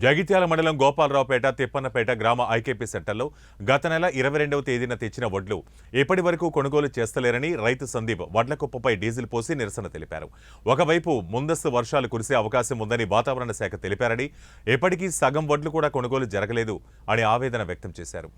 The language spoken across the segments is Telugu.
జగిత్యాల మండలం గోపాలరావుపేట తిప్పన్నపేట గ్రామ ఐకేపీ సెంటర్లో గత నెల 22వ తేదీన తెచ్చిన వడ్లు ఇప్పటి వరకు కొనుగోలు చేస్తలేరని రైతు సందీప్ వడ్ల కుప్పపై డీజిల్ పోసి నిరసన తెలిపారు. ఒకవైపు ముందస్తు వర్షాలు కురిసే అవకాశం ఉందని వాతావరణ శాఖ తెలిపారని, ఇప్పటికీ సగం వడ్లు కూడా కొనుగోలు జరగలేదు అని ఆవేదన వ్యక్తం చేశారు.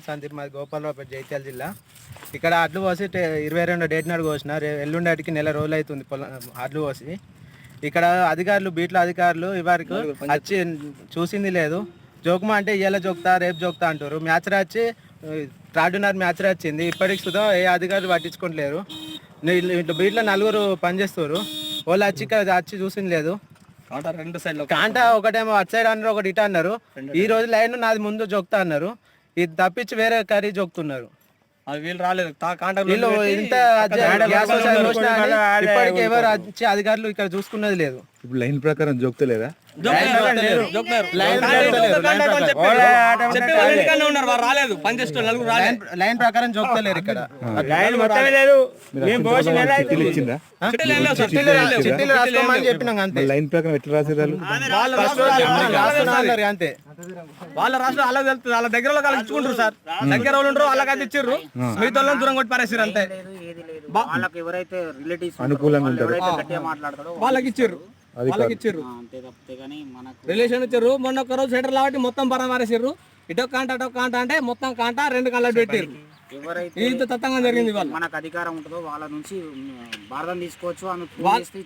సందీప్ మాది గోపాలరావుపేట జైత్యాల జిల్లా. ఇక్కడ అడ్లు పోసి 22 డేట్ నాడు కోసిన ఎల్లుండికి నెల రోజులు అవుతుంది అడ్లు పోసి. ఇక్కడ అధికారులు బీట్ల అధికారులు ఇవరికి వచ్చి చూసింది లేదు. జోకుమా అంటే ఇవాళ జోక్తా రేపు జోక్తా అంటారు. మ్యాచ్ రాచి 3:30 మ్యాచ్ వచ్చింది, ఇప్పటికి సుధా ఏ అధికారులు పట్టించుకోవట్లేరు. ఇట్లా బీట్లో 4 పనిచేస్తారు. వాళ్ళు వచ్చి ఇక్కడ వచ్చి చూసింది లేదు. కాంటా ఒకటేమో అటు సైడ్ అన్నారు, ఒకటి ఇటు అన్నారు. ఈ రోజు లైన్ నాది ముందు జోక్తా అన్నారు, ఇది తప్పించి వేరే కర్రీ జోక్తున్నారు. వీళ్ళు రాలేదు, ఇప్పటికి ఎవరు వచ్చి అధికారులు ఇక్కడ చూసుకున్నది లేదు. ఇప్పుడు లైన్ ప్రకారం జోక్తలేదా? లైన్ ప్రకారం జోక్తలేరు ఇక్కడ. చిట్టీలు రాసుకోమని చెప్పినాం అంతే. లైన్ ప్రకారం ఎట్లా రాసేదారు? అంతే. వాళ్ళ రాష్ట్రం అలా వెళ్తుంది, వాళ్ళ దగ్గర వాళ్ళు ఇచ్చుకుంటారు సార్. దగ్గర వాళ్ళు ఉండరు, వాళ్ళకి ఇచ్చిర్రు, మిగతా వాళ్ళని దూరం కొట్టి పారేసారు అంతే. అనుకూలంగా ఉంటారు వాళ్ళకి ఇచ్చిర్రు, వాళ్ళకి ఇచ్చిర్రు, రిలేషన్ ఇచ్చారు. మొన్న ఒక రోజు సెంటర్ కాబట్టి మొత్తం పరామారేసారు. ఇటో కాంట అటో కాంట అంటే మొత్తం కాంట 2 కళ్ళ పెట్టారు. ఇంత తత్తంగా జరిగింది. మనకు అధికారం ఉంటుందో వాళ్ళ నుంచి భారతం తీసుకోవచ్చు.